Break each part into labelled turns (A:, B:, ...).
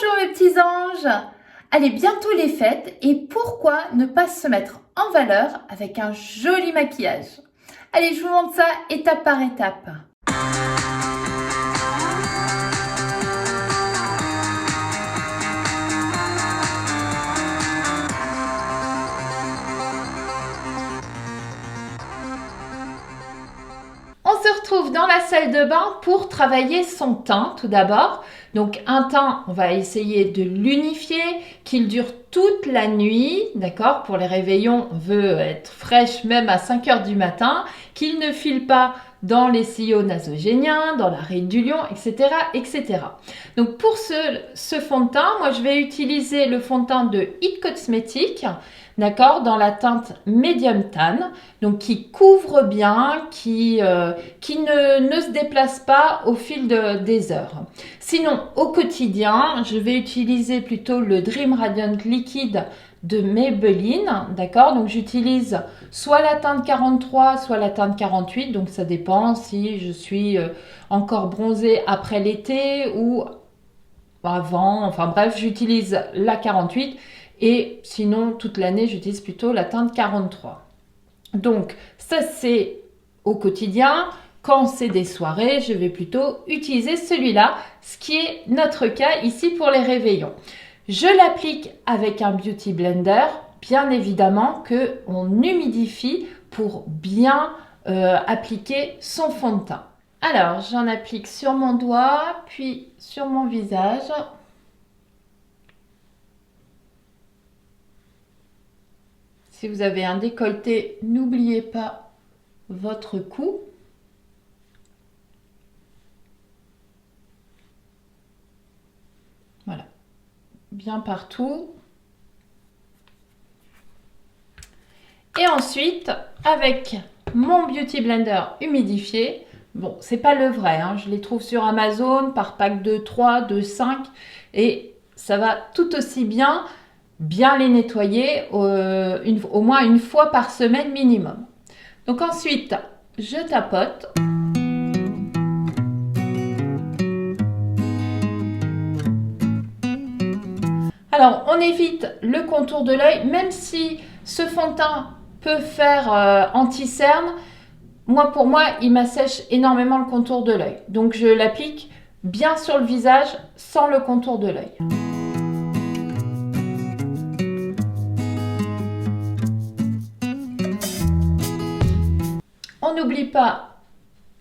A: Bonjour mes petits anges! Allez, bientôt les fêtes et pourquoi ne pas se mettre en valeur avec un joli maquillage? Allez, je vous montre ça étape par étape. On se retrouve dans la salle de bain pour travailler son teint tout d'abord. Donc un teint, on va essayer de l'unifier, qu'il dure toute la nuit, d'accord? Pour les réveillons, on veut être fraîche même à 5 heures du matin, qu'il ne file pas dans les sillons nasogéniens, dans la ride du lion, etc., etc. Donc pour ce fond de teint, moi je vais utiliser le fond de teint de It Cosmetics, d'accord, dans la teinte Medium Tan, donc qui couvre bien, qui ne se déplace pas au fil des heures. Sinon, au quotidien, je vais utiliser plutôt le Dream Radiant Liquide de Maybelline, d'accord? Donc j'utilise soit la teinte 43, soit la teinte 48, donc ça dépend si je suis encore bronzée après l'été ou avant, enfin bref, j'utilise la 48 et sinon toute l'année j'utilise plutôt la teinte 43. Donc ça c'est au quotidien. Quand c'est des soirées, je vais plutôt utiliser celui-là, ce qui est notre cas ici pour les réveillons. Je l'applique avec un Beauty Blender, bien évidemment qu'on humidifie pour bien appliquer son fond de teint. Alors, j'en applique sur mon doigt, puis sur mon visage. Si vous avez un décolleté, n'oubliez pas votre cou. Voilà, bien partout. Et ensuite, avec mon Beauty Blender humidifié, bon, c'est pas le vrai, hein, je les trouve sur Amazon par pack de 3, de 5, et ça va tout aussi bien les nettoyer au moins une fois par semaine minimum. Donc ensuite, je tapote. Alors, on évite le contour de l'œil, même si ce fond de teint peut faire anti-cerne. Pour moi, il m'assèche énormément le contour de l'œil. Donc, je l'applique bien sur le visage, sans le contour de l'œil. On n'oublie pas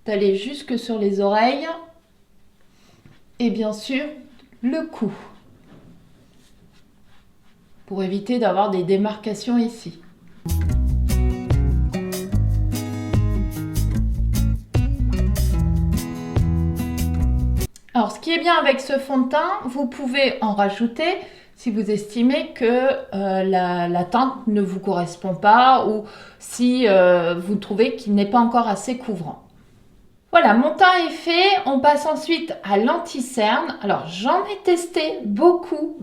A: d'aller jusque sur les oreilles et bien sûr le cou, pour éviter d'avoir des démarcations ici. Alors, ce qui est bien avec ce fond de teint, vous pouvez en rajouter si vous estimez que la teinte ne vous correspond pas ou si vous trouvez qu'il n'est pas encore assez couvrant. Voilà, mon teint est fait. On passe ensuite à l'anti-cerne. Alors, j'en ai testé beaucoup.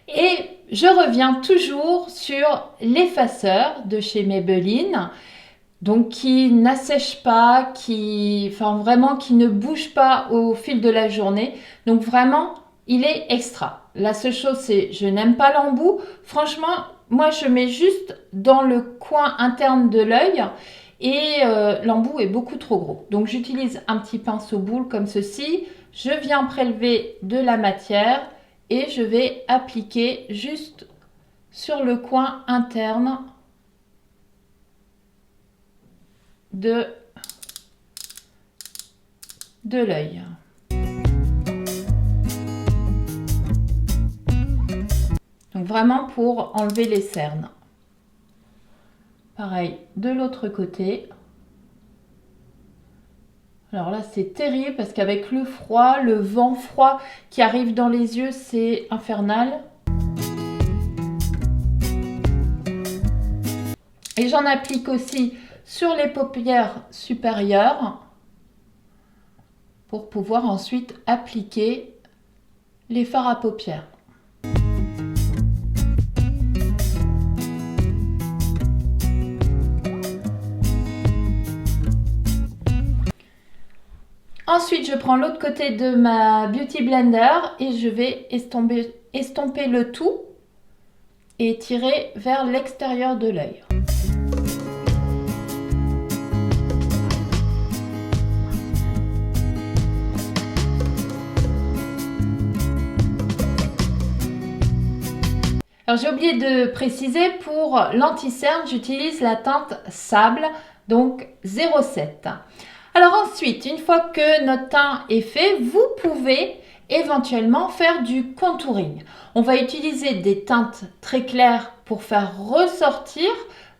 A: Et je reviens toujours sur l'effaceur de chez Maybelline. Donc, qui n'assèche pas, qui ne bouge pas au fil de la journée. Donc, vraiment, il est extra. La seule chose, c'est je n'aime pas l'embout. Franchement, moi, je mets juste dans le coin interne de l'œil et l'embout est beaucoup trop gros. Donc, j'utilise un petit pinceau boule comme ceci. Je viens prélever de la matière et je vais appliquer juste sur le coin interne de l'œil. Donc vraiment pour enlever les cernes. Pareil de l'autre côté. Alors là c'est terrible parce qu'avec le froid, le vent froid qui arrive dans les yeux, c'est infernal. Et j'en applique aussi sur les paupières supérieures pour pouvoir ensuite appliquer les fards à paupières. Ensuite, je prends l'autre côté de ma Beauty Blender et je vais estomper le tout et tirer vers l'extérieur de l'œil. Alors j'ai oublié de préciser, pour l'anti-cerne, j'utilise la teinte Sable, donc 07. Alors ensuite, une fois que notre teint est fait, vous pouvez éventuellement faire du contouring. On va utiliser des teintes très claires pour faire ressortir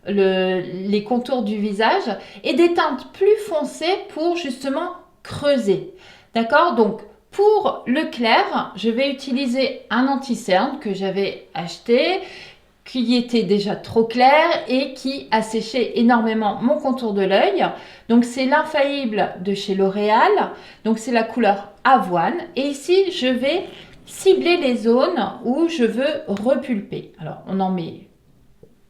A: les contours du visage et des teintes plus foncées pour justement creuser. D'accord? Donc pour le clair, je vais utiliser un anti-cerne que j'avais acheté, qui était déjà trop clair et qui a séché énormément mon contour de l'œil. Donc c'est l'infaillible de chez L'Oréal. Donc c'est la couleur avoine. Et ici, je vais cibler les zones où je veux repulper. Alors on en met.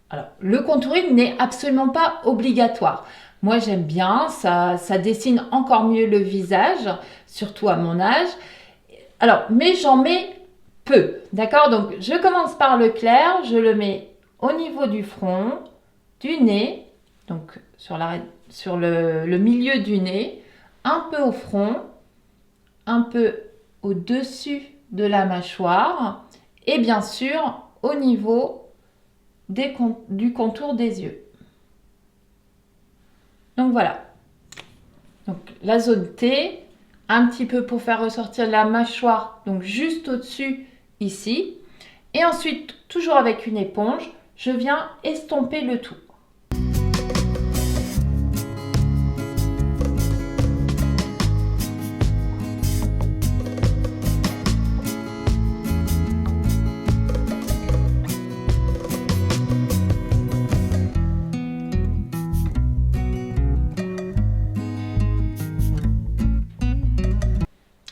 A: Alors le contouring n'est absolument pas obligatoire. Moi j'aime bien, ça dessine encore mieux le visage, surtout à mon âge. Alors, mais j'en mets peu, d'accord? Donc, je commence par le clair, je le mets au niveau du front, du nez, donc sur le milieu du nez, un peu au front, un peu au-dessus de la mâchoire et bien sûr au niveau du contour des yeux. Donc voilà. Donc la zone T, un petit peu pour faire ressortir la mâchoire, donc juste au-dessus ici. Et ensuite, toujours avec une éponge, je viens estomper le tout.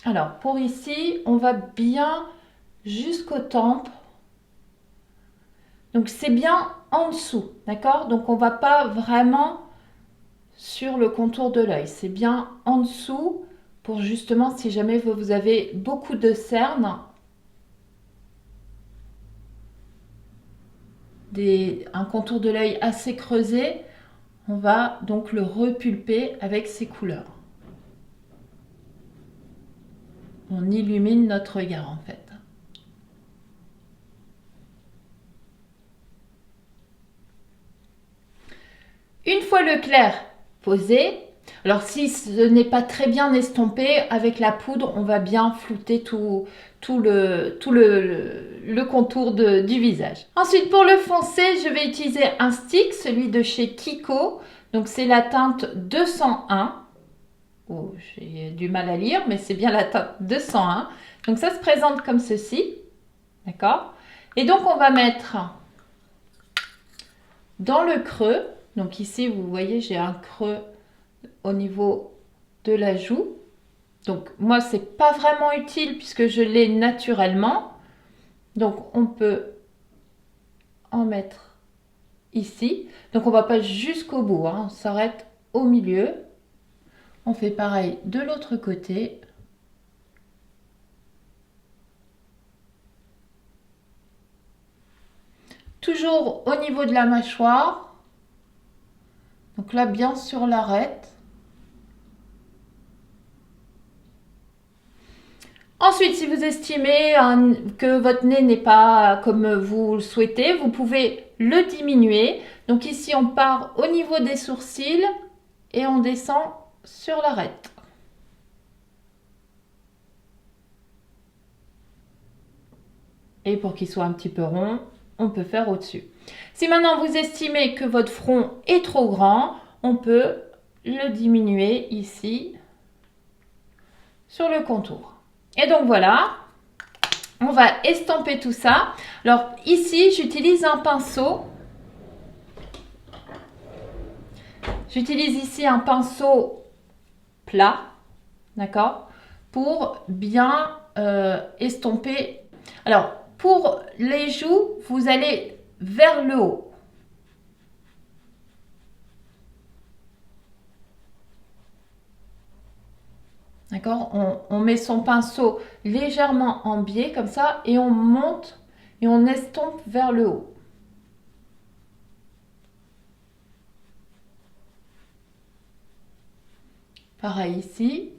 A: Alors, pour ici, on va bien jusqu'aux tempes. Donc, c'est bien en dessous, d'accord? Donc, on ne va pas vraiment sur le contour de l'œil. C'est bien en dessous pour justement, si jamais vous avez beaucoup de cernes, un contour de l'œil assez creusé, on va donc le repulper avec ces couleurs. On illumine notre regard en fait. Une fois le clair posé, alors si ce n'est pas très bien estompé, avec la poudre, on va bien flouter tout le contour du visage. Ensuite, pour le foncer, je vais utiliser un stick, celui de chez Kiko. Donc c'est la teinte 201. Oh, j'ai du mal à lire, mais c'est bien la teinte 201. Donc ça se présente comme ceci. D'accord? Et donc on va mettre dans le creux. Donc ici, vous voyez, j'ai un creux au niveau de la joue. Donc moi, c'est pas vraiment utile puisque je l'ai naturellement. Donc on peut en mettre ici. Donc on va pas jusqu'au bout, hein. On s'arrête au milieu. On fait pareil de l'autre côté. Toujours au niveau de la mâchoire. Donc là, bien sur l'arête. Ensuite, si vous estimez que votre nez n'est pas comme vous le souhaitez, vous pouvez le diminuer. Donc ici, on part au niveau des sourcils et on descend sur l'arête. Et pour qu'il soit un petit peu rond, on peut faire au-dessus. Si maintenant vous estimez que votre front est trop grand, on peut le diminuer ici sur le contour. Et donc voilà, on va estomper tout ça. Alors ici, j'utilise un pinceau. J'utilise ici un pinceau plat, d'accord, pour bien estomper. Alors, pour les joues, vous allez vers le haut. D'accord? On met son pinceau légèrement en biais comme ça et on monte et on estompe vers le haut. Pareil ici.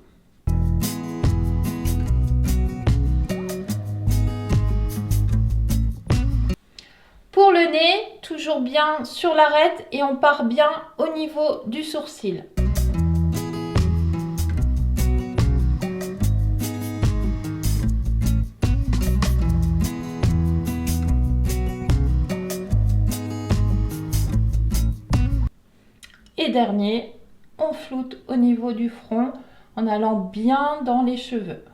A: Pour le nez, toujours bien sur l'arête et on part bien au niveau du sourcil. Et dernier, on floute au niveau du front en allant bien dans les cheveux.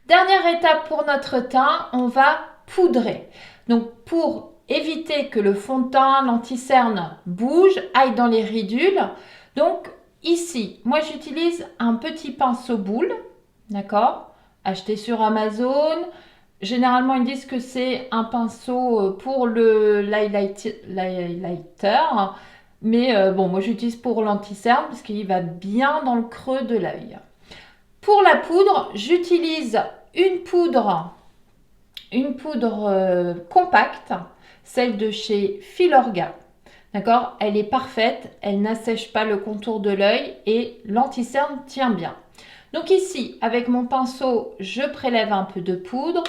A: Dernière étape pour notre teint, on va poudrer. Donc pour éviter que le fond de teint, l'anti-cerne bouge, aille dans les ridules. Donc ici, moi j'utilise un petit pinceau boule, d'accord, acheté sur Amazon. Généralement, ils disent que c'est un pinceau pour l'highlighter, mais bon, moi j'utilise pour l'anti-cerne parce qu'il va bien dans le creux de l'œil. Pour la poudre, j'utilise une poudre compacte, celle de chez Filorga. D'accord? Elle est parfaite, elle n'assèche pas le contour de l'œil et l'anti-cerne tient bien. Donc ici, avec mon pinceau, je prélève un peu de poudre,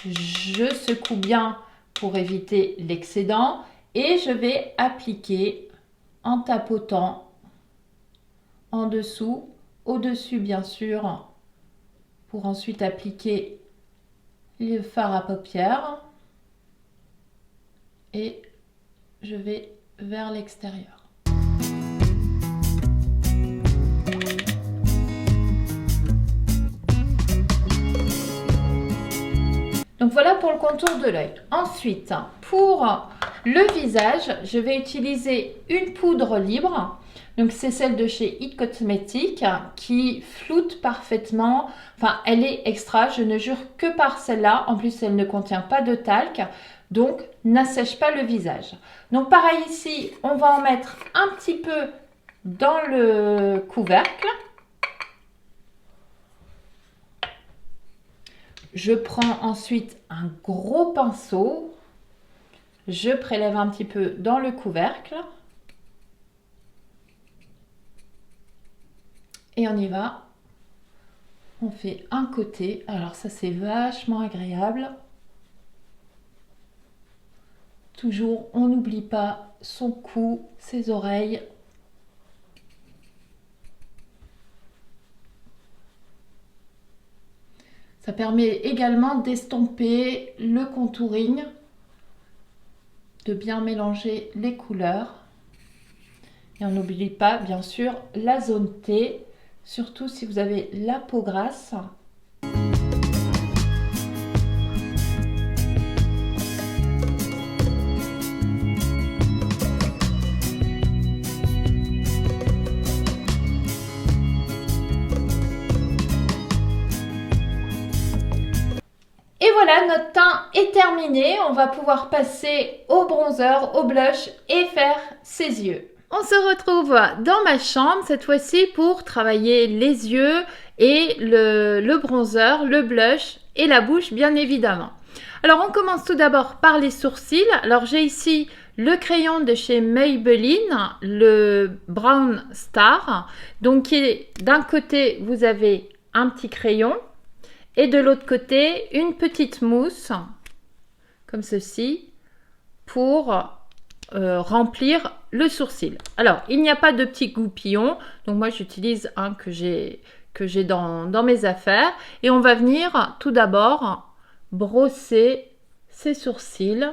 A: je secoue bien pour éviter l'excédent et je vais appliquer en tapotant en dessous, au-dessus bien sûr, pour ensuite appliquer le fard à paupières et je vais vers l'extérieur. Donc voilà pour le contour de l'œil. Ensuite, pour le visage, je vais utiliser une poudre libre. Donc c'est celle de chez It Cosmetics qui floute parfaitement. Enfin, elle est extra, je ne jure que par celle-là. En plus, elle ne contient pas de talc, donc n'assèche pas le visage. Donc pareil ici, on va en mettre un petit peu dans le couvercle. Je prends ensuite un gros pinceau, je prélève un petit peu dans le couvercle et on y va. On fait un côté, alors ça c'est vachement agréable. Toujours, on n'oublie pas son cou, ses oreilles. Ça permet également d'estomper le contouring, de bien mélanger les couleurs. Et on n'oublie pas, bien sûr, la zone T, surtout si vous avez la peau grasse. Et voilà, notre teint est terminé. On va pouvoir passer au bronzer, au blush et faire ses yeux. On se retrouve dans ma chambre cette fois-ci pour travailler les yeux et le bronzer, le blush et la bouche bien évidemment. Alors on commence tout d'abord par les sourcils. Alors j'ai ici le crayon de chez Maybelline, le Brown Star. Donc d'un côté vous avez un petit crayon et de l'autre côté une petite mousse comme ceci pour remplir le sourcil. Alors, il n'y a pas de petits goupillons, donc moi j'utilise un que j'ai dans mes affaires et on va venir tout d'abord brosser ses sourcils.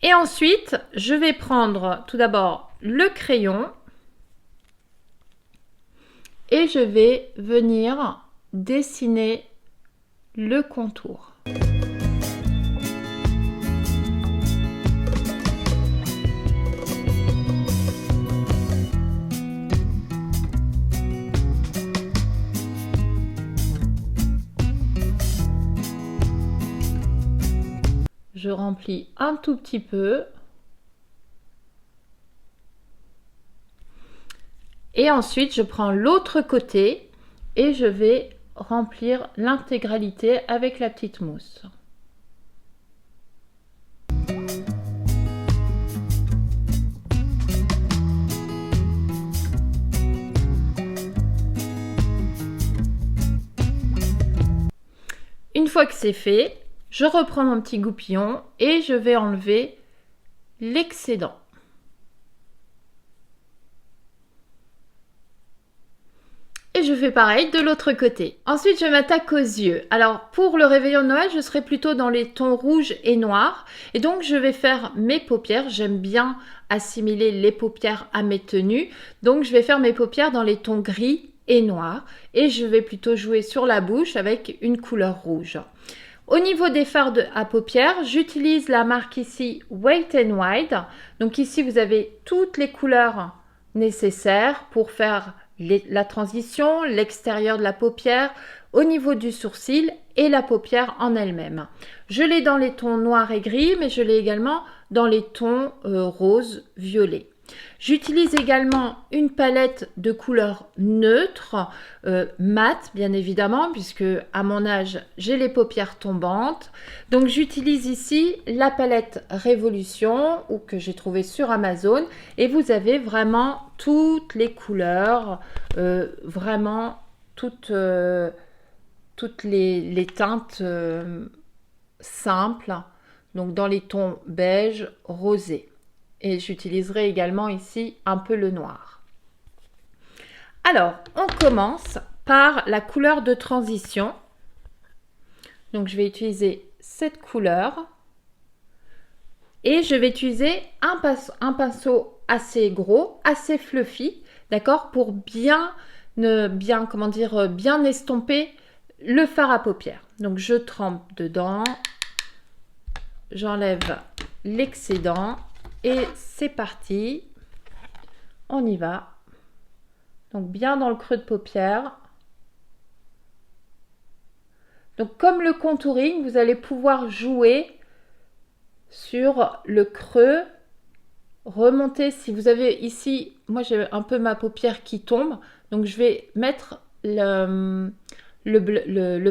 A: Et ensuite, je vais prendre tout d'abord le crayon et je vais venir dessiner le contour. remplis un tout petit peu. Et ensuite, je prends l'autre côté et je vais remplir l'intégralité avec la petite mousse. Une fois que c'est fait, je reprends mon petit goupillon et je vais enlever l'excédent. Et je fais pareil de l'autre côté. Ensuite, je m'attaque aux yeux. Alors, pour le réveillon de Noël, je serai plutôt dans les tons rouges et noirs. Et donc, je vais faire mes paupières. J'aime bien assimiler les paupières à mes tenues. Donc, je vais faire mes paupières dans les tons gris et noirs. Et je vais plutôt jouer sur la bouche avec une couleur rouge. Au niveau des fards à paupières, j'utilise la marque ici Wet n Wild. Donc ici, vous avez toutes les couleurs nécessaires pour faire la transition, l'extérieur de la paupière, au niveau du sourcil et la paupière en elle-même. Je l'ai dans les tons noirs et gris, mais je l'ai également dans les tons rose, violet. J'utilise également une palette de couleurs neutres, mat bien évidemment, puisque à mon âge, j'ai les paupières tombantes. Donc j'utilise ici la palette Révolution, ou que j'ai trouvée sur Amazon, et vous avez vraiment toutes les couleurs, vraiment toutes les teintes simples, donc dans les tons beige, rosé. Et j'utiliserai également ici un peu le noir. Alors, on commence par la couleur de transition. Donc, je vais utiliser cette couleur. Et je vais utiliser un pinceau assez gros, assez fluffy, d'accord, pour bien estomper le fard à paupières. Donc, je trempe dedans. J'enlève l'excédent. Et c'est parti, on y va. Donc bien dans le creux de paupière. Donc comme le contouring, vous allez pouvoir jouer sur le creux, remonter. Si vous avez ici, moi j'ai un peu ma paupière qui tombe, donc je vais mettre le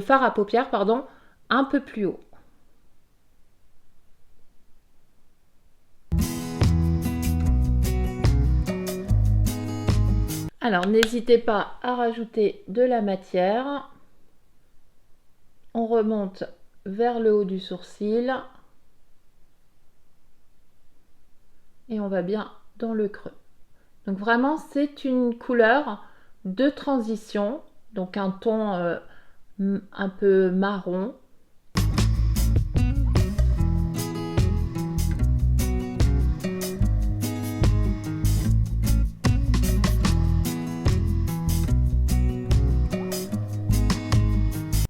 A: fard à paupières, pardon, un peu plus haut. Alors, n'hésitez pas à rajouter de la matière. On remonte vers le haut du sourcil. Et on va bien dans le creux. Donc vraiment, c'est une couleur de transition. Donc un ton un peu marron.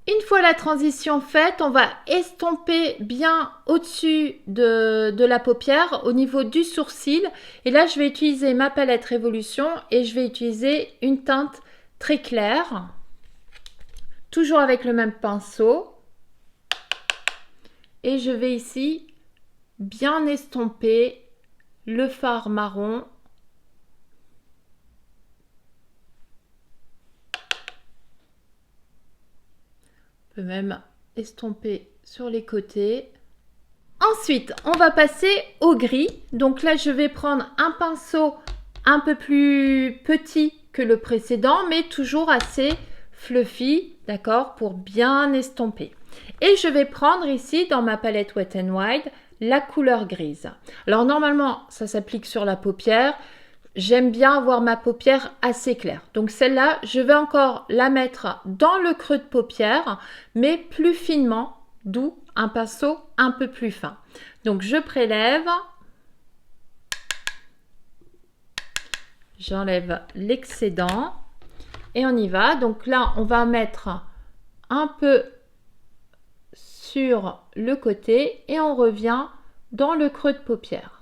A: Une fois la transition faite, on va estomper bien au-dessus de la paupière, au niveau du sourcil. Et là, je vais utiliser ma palette Révolution et je vais utiliser une teinte très claire. Toujours avec le même pinceau. Et je vais ici bien estomper le fard marron. On peut même estomper sur les côtés. Ensuite, on va passer au gris. Donc là, je vais prendre un pinceau un peu plus petit que le précédent, mais toujours assez fluffy, d'accord, pour bien estomper. Et je vais prendre ici, dans ma palette Wet n Wild, la couleur grise. Alors normalement, ça s'applique sur la paupière. J'aime bien avoir ma paupière assez claire. Donc celle-là, je vais encore la mettre dans le creux de paupière, mais plus finement, d'où un pinceau un peu plus fin. Donc je prélève, j'enlève l'excédent et on y va. Donc là, on va mettre un peu sur le côté et on revient dans le creux de paupière.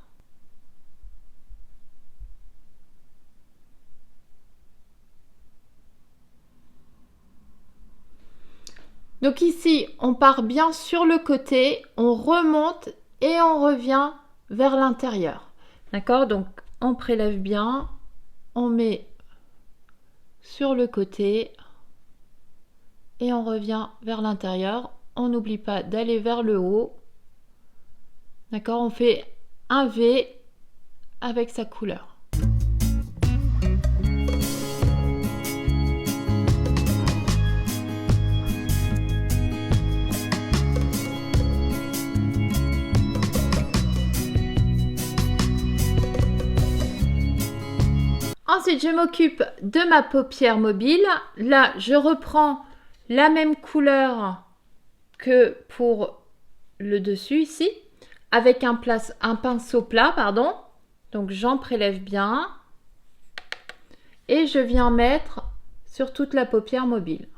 A: Donc ici, on part bien sur le côté, on remonte et on revient vers l'intérieur. D'accord? Donc, on prélève bien, on met sur le côté et on revient vers l'intérieur. On n'oublie pas d'aller vers le haut. D'accord? On fait un V avec sa couleur. Ensuite, je m'occupe de ma paupière mobile. Là, je reprends la même couleur que pour le dessus ici, avec un pinceau plat, pardon. Donc, j'en prélève bien. Et je viens mettre sur toute la paupière mobile.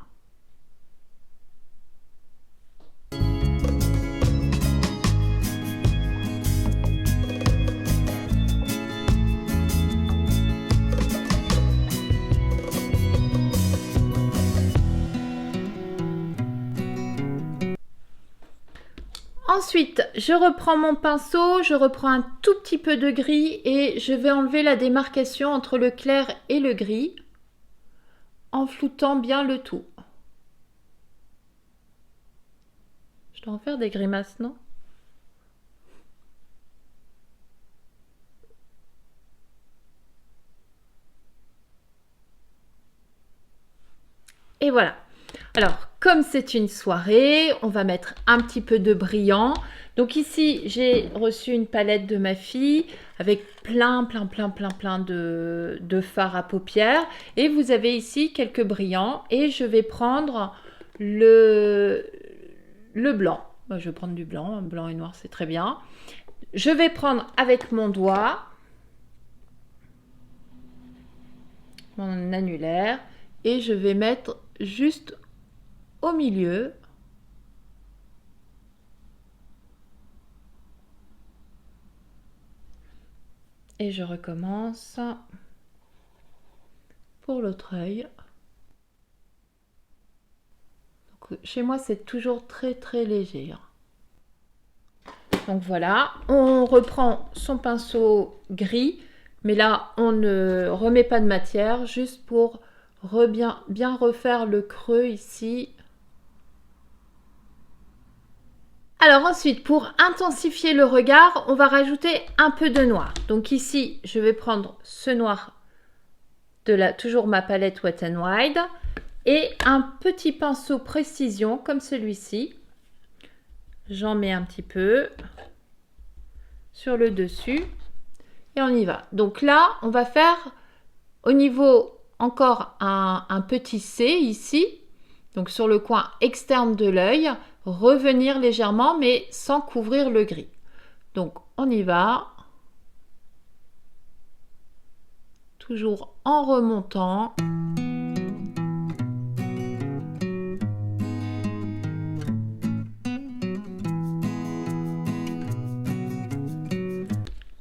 A: Ensuite, je reprends mon pinceau, je reprends un tout petit peu de gris et je vais enlever la démarcation entre le clair et le gris en floutant bien le tout. Je dois en faire des grimaces, non? Et voilà. Alors, comme c'est une soirée, on va mettre un petit peu de brillant. Donc ici, j'ai reçu une palette de ma fille avec plein de fards à paupières. Et vous avez ici quelques brillants. Et je vais prendre le blanc. Je vais prendre du blanc. Blanc et noir, c'est très bien. Je vais prendre avec mon doigt mon annulaire. Et je vais mettre juste au milieu. Et je recommence pour l'autre œil. Donc, chez moi, c'est toujours très léger. Donc voilà, on reprend son pinceau gris, mais là, on ne remet pas de matière, juste pour bien refaire le creux ici. Alors ensuite, pour intensifier le regard, on va rajouter un peu de noir. Donc ici, je vais prendre ce noir de toujours ma palette Wet n Wild et un petit pinceau précision comme celui-ci. J'en mets un petit peu sur le dessus et on y va. Donc là, on va faire au niveau encore un petit C ici, donc sur le coin externe de l'œil, revenir légèrement mais sans couvrir le gris. Donc on y va, toujours en remontant.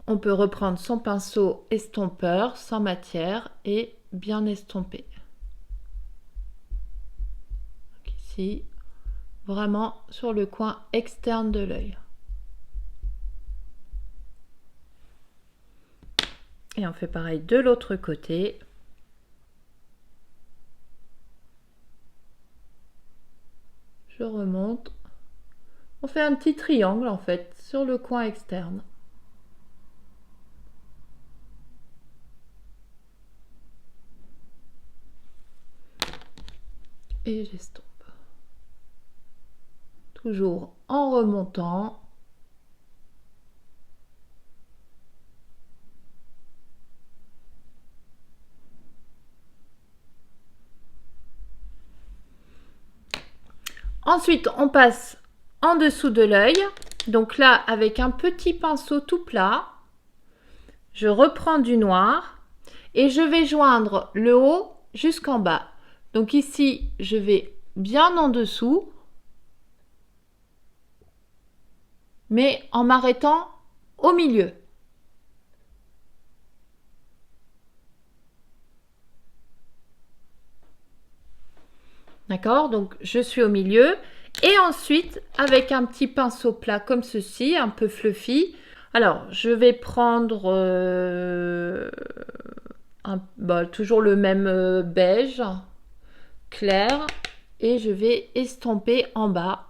A: On peut reprendre son pinceau estompeur sans matière et bien estomper. Donc ici, vraiment sur le coin externe de l'œil. Et on fait pareil de l'autre côté. Je remonte. On fait un petit triangle en fait sur le coin externe. Et j'estompe. Toujours en remontant. Ensuite, on passe en dessous de l'œil. Donc là, avec un petit pinceau tout plat, je reprends du noir et je vais joindre le haut jusqu'en bas. Donc ici, je vais bien en dessous, mais en m'arrêtant au milieu. D'accord? Donc je suis au milieu Et ensuite, avec un petit pinceau plat comme ceci, un peu fluffy, alors je vais prendre toujours le même beige clair et je vais estomper en bas.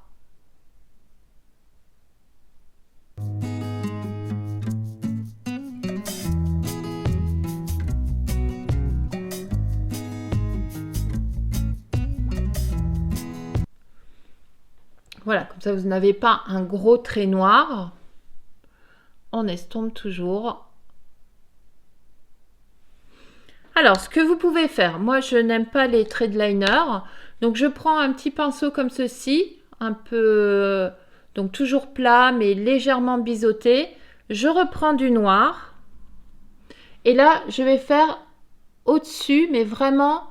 A: Voilà, comme ça vous n'avez pas un gros trait noir. On estompe toujours. Alors, ce que vous pouvez faire, moi je n'aime pas les traits de liner, donc je prends un petit pinceau comme ceci, un peu, donc toujours plat mais légèrement biseauté. Je reprends du noir et là je vais faire au-dessus, mais vraiment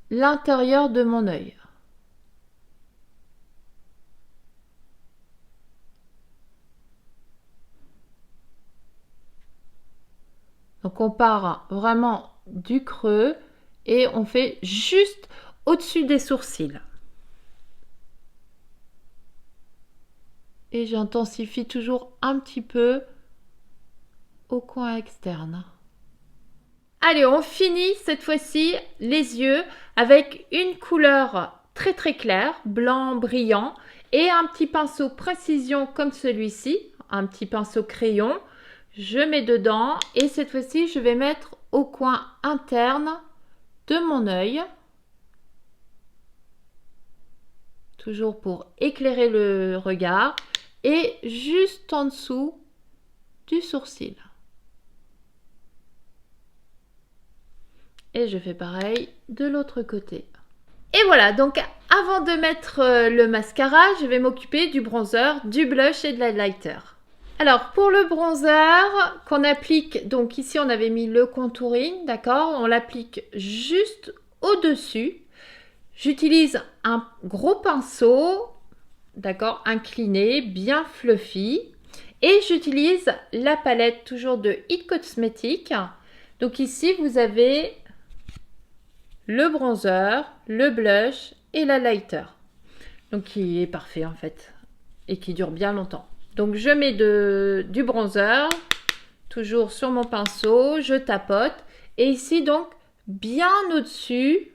A: l'intérieur de mon œil. Donc on part vraiment du creux et on fait juste au-dessus des sourcils. Et j'intensifie toujours un petit peu au coin externe. Allez, on finit cette fois-ci les yeux avec une couleur très très claire, blanc brillant, et un petit pinceau précision comme celui-ci, un petit pinceau crayon. Je mets dedans et cette fois-ci, je vais mettre au coin interne de mon œil. Toujours pour éclairer le regard et juste en dessous du sourcil. Et je fais pareil de l'autre côté. Et voilà, donc avant de mettre le mascara, je vais m'occuper du bronzer, du blush et de l'highlighter. Alors pour le bronzer qu'on applique, donc ici on avait mis le contouring, d'accord, on l'applique juste au-dessus. J'utilise un gros pinceau, d'accord, incliné, bien fluffy. Et j'utilise la palette toujours de It Cosmetics. Donc ici vous avez le bronzer, le blush et l'highlighter. Donc qui est parfait en fait et qui dure bien longtemps. Donc je mets du bronzer, toujours sur mon pinceau, je tapote. Et ici donc bien au-dessus,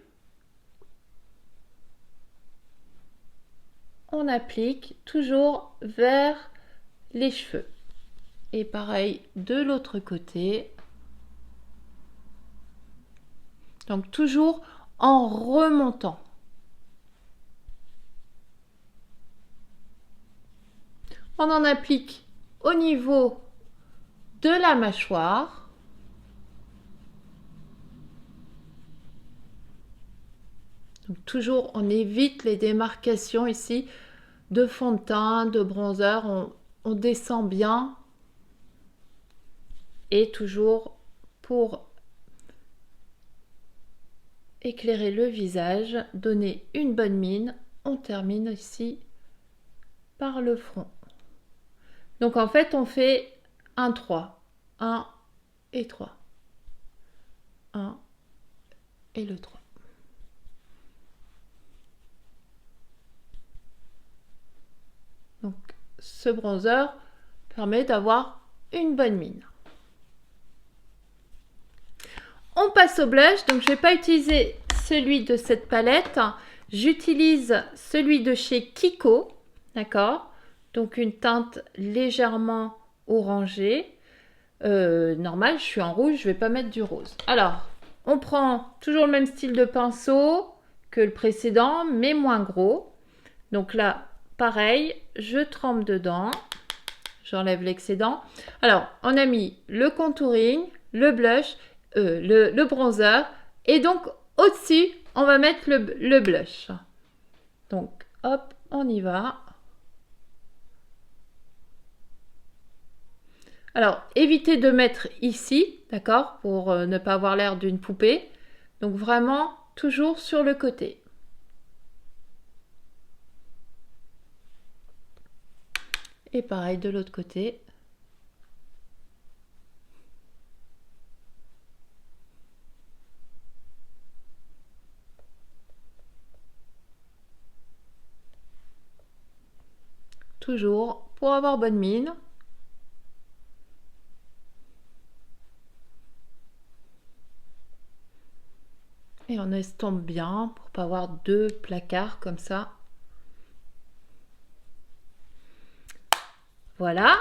A: on applique toujours vers les cheveux. Et pareil de l'autre côté. Donc toujours en remontant. On en applique au niveau de la mâchoire. Donc toujours on évite les démarcations ici de fond de teint, de bronzer. On descend bien. Et toujours pour éclairer le visage, donner une bonne mine, on termine ici par le front. Donc en fait on fait 1, 3, 1 et 3, 1 et le 3. Donc ce bronzer permet d'avoir une bonne mine. On passe au blush, donc je ne vais pas utiliser celui de cette palette, j'utilise celui de chez Kiko, d'accord, donc une teinte légèrement orangée, normal, je suis en rouge, je ne vais pas mettre du rose. Alors, on prend toujours le même style de pinceau que le précédent, mais moins gros, donc là, pareil, je trempe dedans, j'enlève l'excédent. Alors, on a mis le contouring, le blush, le bronzer et donc au-dessus on va mettre le blush. Donc hop, on y va. Alors évitez de mettre ici, d'accord, pour ne pas avoir l'air d'une poupée. Donc vraiment toujours sur le côté. Et pareil de l'autre côté. toujours pour avoir bonne mine. Et on estompe bien pour pas avoir deux placards comme ça. Voilà.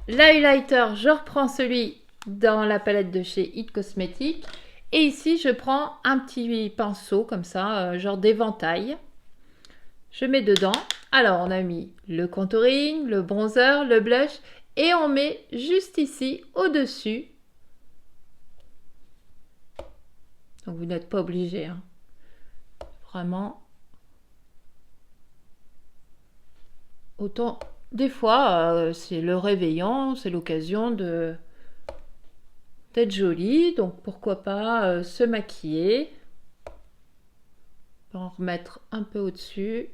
A: L'highlighter, je reprends celui dans la palette de chez It Cosmetics. Et ici, je prends un petit pinceau comme ça, genre d'éventail. Je mets dedans. Alors, on a mis le contouring, le bronzer, le blush. Et on met juste ici, au-dessus. Donc, vous n'êtes pas obligé. Hein. Vraiment. Autant... Des fois, c'est le réveillon, c'est l'occasion d'être jolie. Donc, pourquoi pas se maquiller. On va en remettre un peu au-dessus.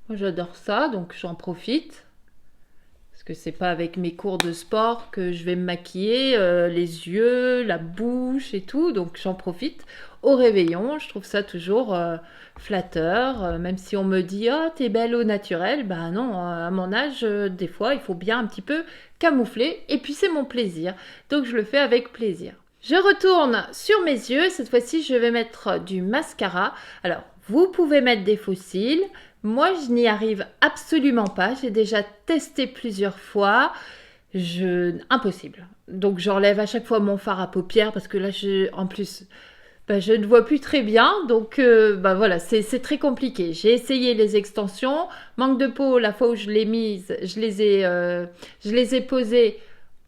A: Moi, j'adore ça, donc j'en profite. Parce que c'est pas avec mes cours de sport que je vais me maquiller les yeux, la bouche et tout. Donc, j'en profite. Au réveillon, je trouve ça toujours flatteur. Même si on me dit « Oh, t'es belle au naturel », ben non, à mon âge, des fois, il faut bien un petit peu camoufler. Et puis, c'est mon plaisir. Donc, je le fais avec plaisir. Je retourne sur mes yeux. Cette fois-ci, je vais mettre du mascara. Alors, vous pouvez mettre des faux cils. Moi, je n'y arrive absolument pas. J'ai déjà testé plusieurs fois. Impossible. Donc, j'enlève à chaque fois mon fard à paupières parce que là, en plus, je ne vois plus très bien. Donc, voilà, c'est très compliqué. J'ai essayé les extensions. Manque de peau, la fois où je l'ai mise, je les ai posées.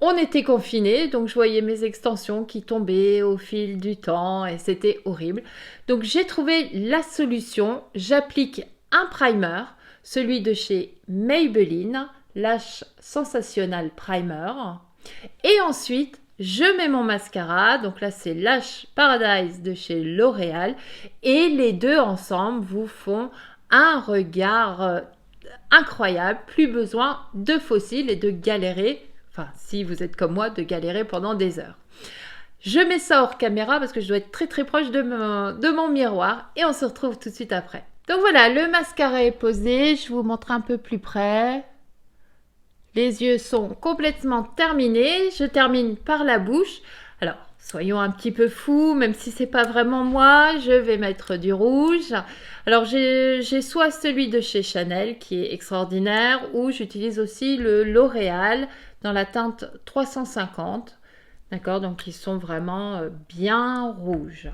A: On était confinés, donc je voyais mes extensions qui tombaient au fil du temps et c'était horrible. Donc j'ai trouvé la solution. J'applique un primer, celui de chez Maybelline, Lash Sensational Primer. Et ensuite, je mets mon mascara. Donc là, c'est Lash Paradise de chez L'Oréal. Et les deux ensemble vous font un regard incroyable. Plus besoin de faux cils et de galérer. Enfin, si vous êtes comme moi, de galérer pendant des heures. Je mets ça hors caméra parce que je dois être très très proche de mon miroir. Et on se retrouve tout de suite après. Donc voilà, le mascara est posé. Je vous montre un peu plus près. Les yeux sont complètement terminés. Je termine par la bouche. Alors, soyons un petit peu fous, même si c'est pas vraiment moi, je vais mettre du rouge. Alors, j'ai soit celui de chez Chanel qui est extraordinaire, ou j'utilise aussi le L'Oréal dans la teinte 350. D'accord, donc ils sont vraiment bien rouges.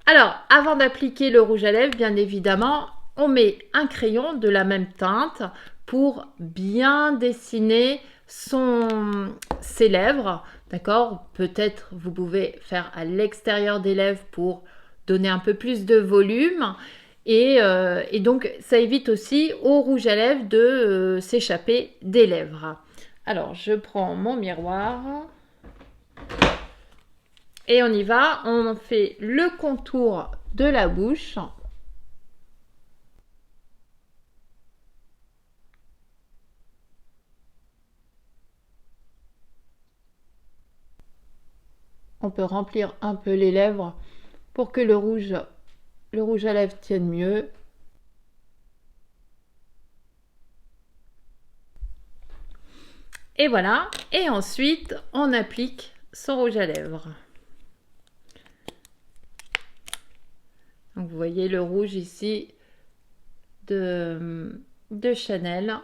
A: Alors, avant d'appliquer le rouge à lèvres, bien évidemment, on met un crayon de la même teinte pour bien dessiner ses lèvres. D'accord, peut-être vous pouvez faire à l'extérieur des lèvres pour donner un peu plus de volume. Et donc, ça évite aussi au rouge à lèvres de s'échapper des lèvres. Alors, je prends mon miroir. Et on y va. On fait le contour de la bouche. On peut remplir un peu les lèvres pour que le rouge à lèvres tienne mieux. Et voilà. Et ensuite, on applique son rouge à lèvres. Donc, vous voyez le rouge ici de Chanel.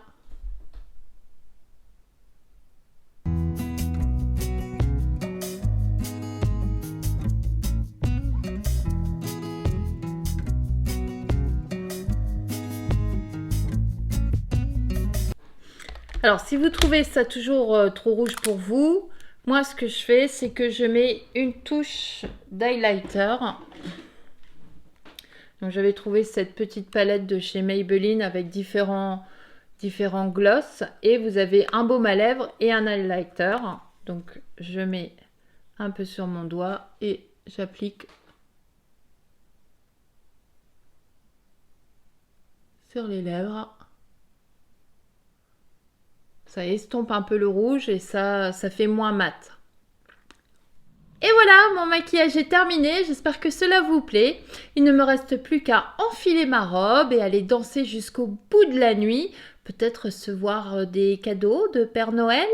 A: Alors, si vous trouvez ça toujours trop rouge pour vous, moi, ce que je fais, c'est que je mets une touche d'highlighter. Donc, j'avais trouvé cette petite palette de chez Maybelline avec différents gloss. Et vous avez un baume à lèvres et un highlighter. Donc, je mets un peu sur mon doigt et j'applique sur les lèvres. Ça estompe un peu le rouge et ça fait moins mat. Et voilà, mon maquillage est terminé, j'espère que cela vous plaît. Il ne me reste plus qu'à enfiler ma robe et aller danser jusqu'au bout de la nuit, peut-être recevoir des cadeaux de Père Noël.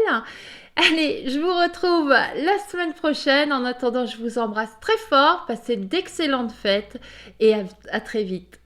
A: Allez, je vous retrouve la semaine prochaine. En attendant, je vous embrasse très fort, passez d'excellentes fêtes et à très vite.